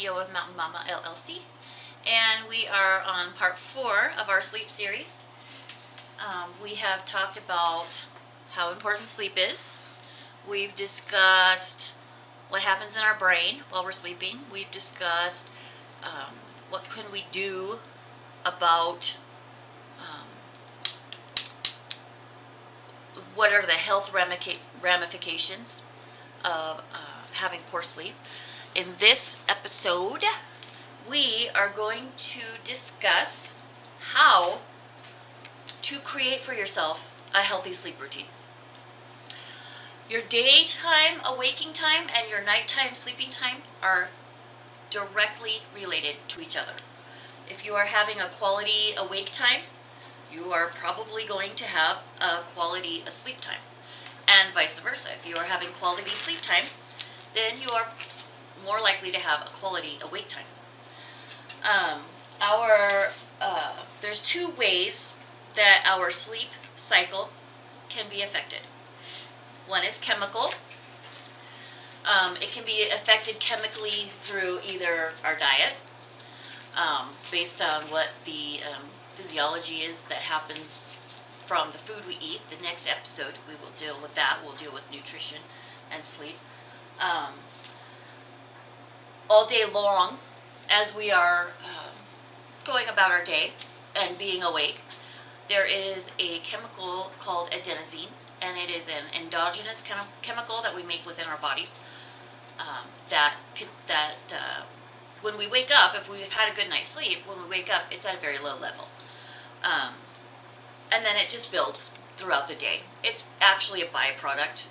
CEO of Mtn Mama LLC, and we are on part 4 of our sleep series. We have talked about how important sleep is. We've discussed what happens in our brain while we're sleeping. We've discussed what can we do about what are the health ramifications of having poor sleep. In this episode, we are going to discuss how to create for yourself a healthy sleep routine. Your daytime awaking time and your nighttime sleeping time are directly related to each other. If you are having a quality awake time, you are probably going to have a quality sleep time, and vice versa. If you are having quality sleep time, then you are more likely to have a quality awake time. There's 2 ways that our sleep cycle can be affected. One is chemical. It can be affected chemically through either our diet, based on what the physiology is that happens from the food we eat. The next episode we will deal with that. We'll deal with nutrition and sleep. All day long, as we are going about our day and being awake, there is a chemical called adenosine, and it is an endogenous chemical that we make within our bodies. When we wake up, if we've had a good night's sleep, when we wake up, it's at a very low level. And then it just builds throughout the day. It's actually a byproduct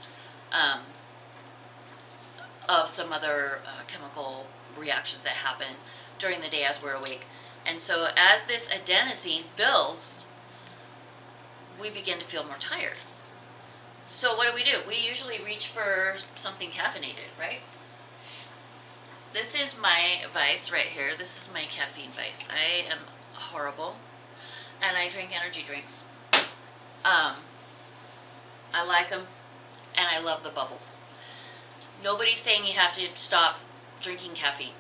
of some other chemical reactions that happen during the day as we're awake. And so as this adenosine builds, we begin to feel more tired. So what do? We usually reach for something caffeinated, right? This is my vice right here. This is my caffeine vice. I am horrible, and I drink energy drinks. I like them, and I love the bubbles. Nobody's saying you have to stop drinking caffeine.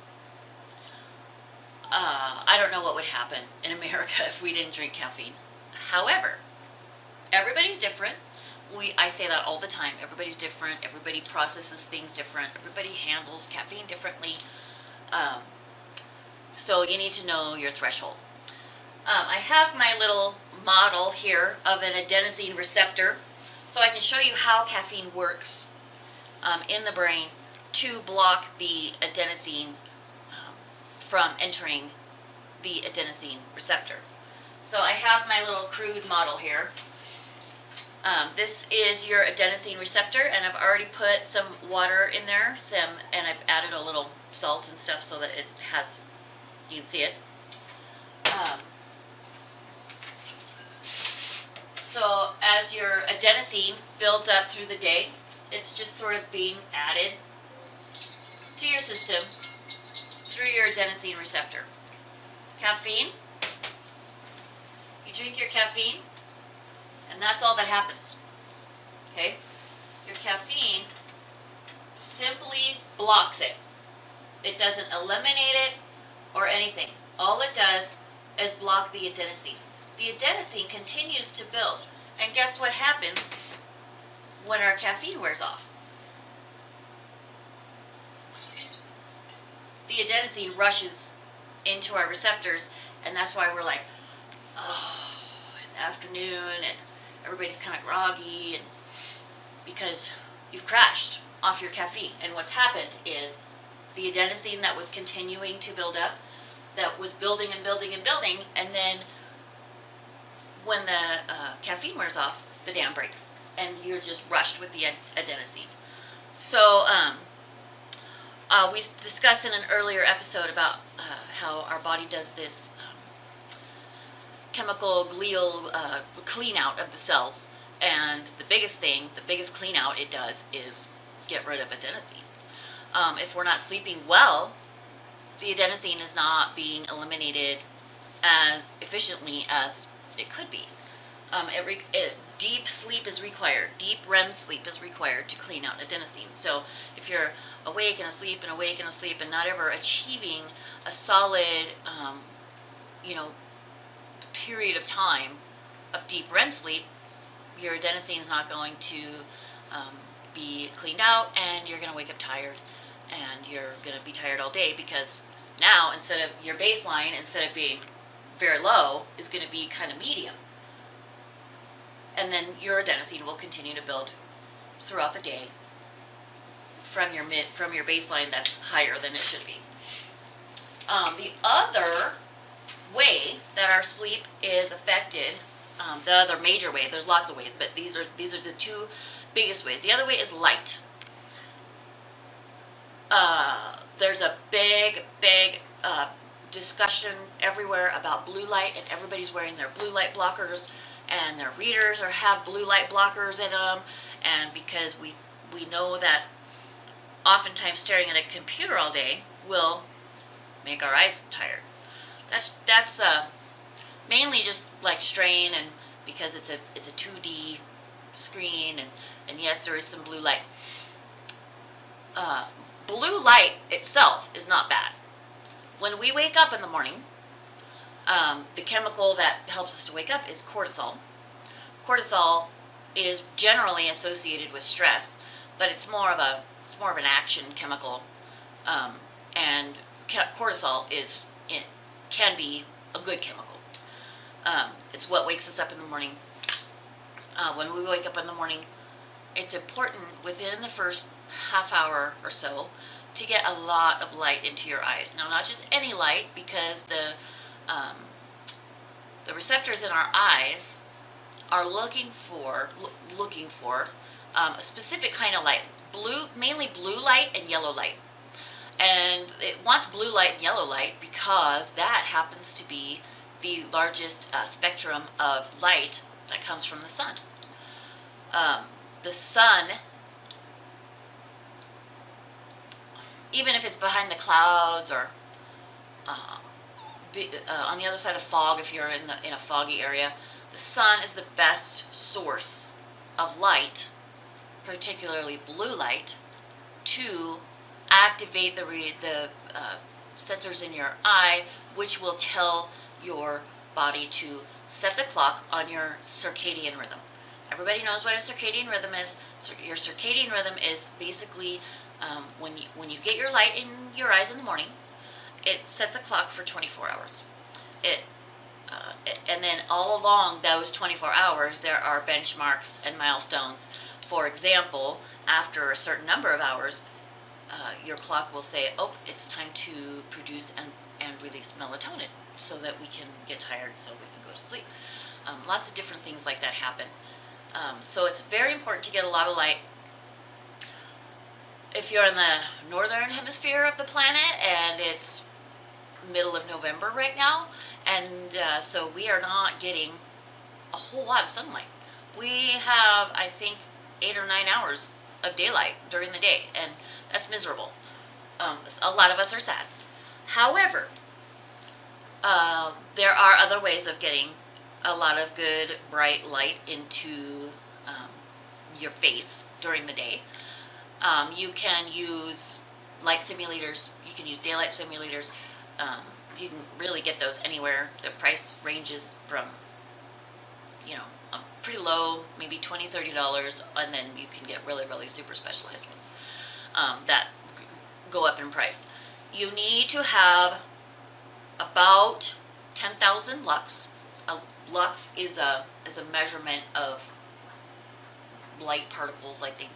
I don't know what would happen in America if we didn't drink caffeine. However, everybody's different. I say that all the time. Everybody's different. Everybody processes things different. Everybody handles caffeine differently. So you need to know your threshold. I have my little model here of an adenosine receptor, so I can show you how caffeine works in the brain to block the adenosine from entering the adenosine receptor. So I have my little crude model here. This is your adenosine receptor, and I've already put some water in there, and I've added a little salt and stuff so that it has, you can see it. So as your adenosine builds up through the day, it's just sort of being added to your system through your adenosine receptor. Caffeine, you drink your caffeine, and that's all that happens. Okay? Your caffeine simply blocks it. It doesn't eliminate it or anything. All it does is block the adenosine. The adenosine continues to build. And guess what happens when our caffeine wears off? The adenosine rushes into our receptors, and that's why we're like, oh, in the afternoon, and everybody's kind of groggy, and because you've crashed off your caffeine. And what's happened is the adenosine that was continuing to build up, that was building and building and building, and then when the caffeine wears off, the dam breaks, and you're just rushed with the adenosine. So we discussed in an earlier episode about how our body does this chemical glial clean out of the cells, and the biggest clean out it does is get rid of adenosine. If we're not sleeping well, the adenosine is not being eliminated as efficiently as it could be. Deep sleep is required. Deep REM sleep is required to clean out adenosine. So if you're awake and asleep and awake and asleep and not ever achieving a solid, period of time of deep REM sleep, your adenosine is not going to be cleaned out, and you're going to wake up tired, and you're going to be tired all day, because now, instead of your baseline, instead of being very low, is going to be kind of medium. And then your adenosine will continue to build throughout the day from your baseline that's higher than it should be. The other way that our sleep is affected, the other major way, there's lots of ways, but these are the two biggest ways. The other way is light. There's a big discussion everywhere about blue light, and everybody's wearing their blue light blockers, and their readers have blue light blockers in them, and because we know that oftentimes staring at a computer all day will make our eyes tired. That's mainly just like strain, and because it's a 2D screen, and yes, there is some blue light. Blue light itself is not bad. When we wake up in the morning, the chemical that helps us to wake up is cortisol. Cortisol is generally associated with stress, but it's more of an action chemical, and cortisol can be a good chemical. It's what wakes us up in the morning. When we wake up in the morning, it's important within the first half hour or so to get a lot of light into your eyes. Now, not just any light, because the receptors in our eyes are looking for a specific kind of light. Mainly blue light and yellow light. And it wants blue light and yellow light because that happens to be the largest spectrum of light that comes from the sun. The sun, even if it's behind the clouds or on the other side of fog, if you're in a foggy area, the sun is the best source of light, particularly blue light, to activate the sensors in your eye, which will tell your body to set the clock on your circadian rhythm. Everybody knows what a circadian rhythm is. So your circadian rhythm is basically when you get your light in your eyes in the morning, it sets a clock for 24 hours. And then all along those 24 hours, there are benchmarks and milestones. For example, after a certain number of hours, your clock will say, oh, it's time to produce and release melatonin so that we can get tired, so we can go to sleep. Lots of different things like that happen. So it's very important to get a lot of light. If you're in the northern hemisphere of the planet, and it's middle of November right now, and so we are not getting a whole lot of sunlight. We have, I think, 8 or 9 hours of daylight during the day, and that's miserable. A lot of us are sad. However, there are other ways of getting a lot of good bright light into your face during the day. You can use light simulators. You can use daylight simulators. You can really get those anywhere. The price ranges from, pretty low, maybe $20, $30, and then you can get really, really super specialized ones that go up in price. You need to have about 10,000 lux. A lux is a measurement of light particles, I think.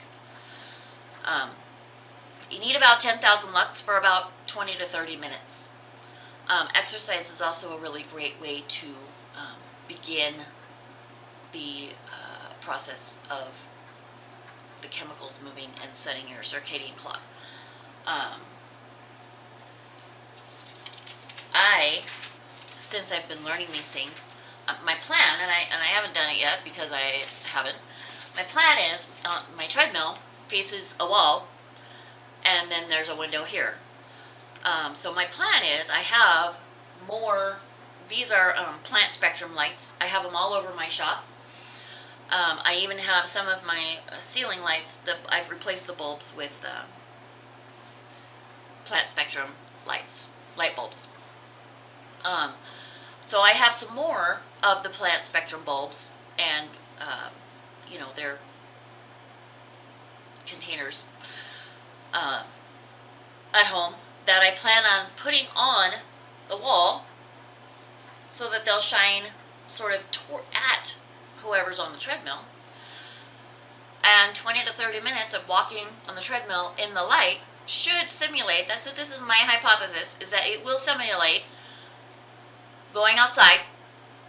You need about 10,000 lux for about 20 to 30 minutes. Exercise is also a really great way to begin the process of the chemicals moving and setting your circadian clock. Since I've been learning these things, my plan, and I haven't done it yet because I haven't. My plan is my treadmill faces a wall, and then there's a window here. So my plan is I have more. These are plant spectrum lights. I have them all over my shop. I even have some of my ceiling lights, I've replaced the bulbs with plant spectrum light bulbs. So I have some more of the plant spectrum bulbs, and their containers at home that I plan on putting on the wall so that they'll shine sort of at whoever's on the treadmill. And 20 to 30 minutes of walking on the treadmill in the light should simulate, this is my hypothesis, is that it will simulate going outside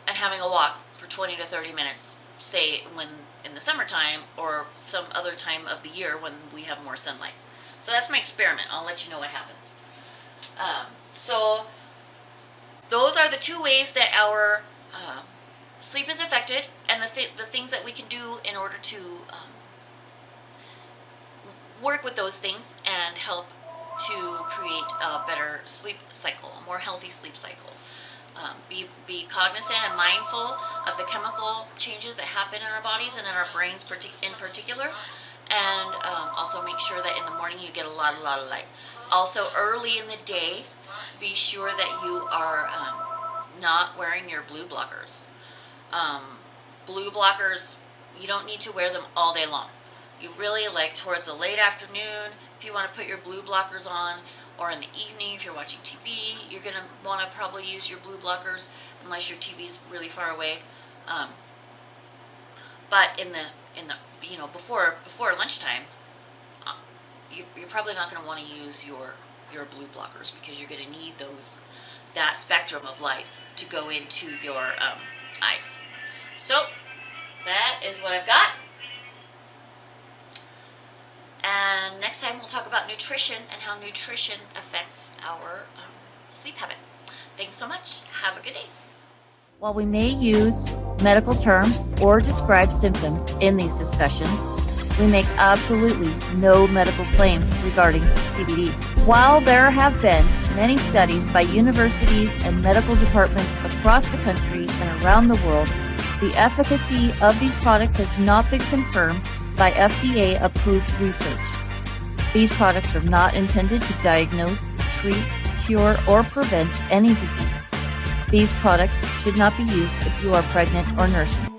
and having a walk for 20 to 30 minutes, say when in the summertime or some other time of the year when we have more sunlight. So that's my experiment. I'll let you know what happens. So those are the two ways that our sleep is affected, and the things that we can do in order to work with those things and help to create a better sleep cycle, a more healthy sleep cycle. Be cognizant and mindful of the chemical changes that happen in our bodies and in our brains in particular, and also make sure that in the morning you get a lot of light. Also, early in the day, be sure that you are not wearing your blue blockers. Blue blockers, you don't need to wear them all day long. You really, like towards the late afternoon, if you want to put your blue blockers on, or in the evening if you're watching TV, you're going to want to probably use your blue blockers unless your TV's really far away. But in the before lunchtime, you're probably not going to want to use your blue blockers, because you're going to need that spectrum of light to go into your eyes. So that is what I've got. And next time we'll talk about nutrition and how nutrition affects our sleep habit. Thanks so much. Have a good day. While we may use medical terms or describe symptoms in these discussions, we make absolutely no medical claims regarding CBD. While there have been many studies by universities and medical departments across the country and around the world, the efficacy of these products has not been confirmed by FDA-approved research. These products are not intended to diagnose, treat, cure, or prevent any disease. These products should not be used if you are pregnant or nursing.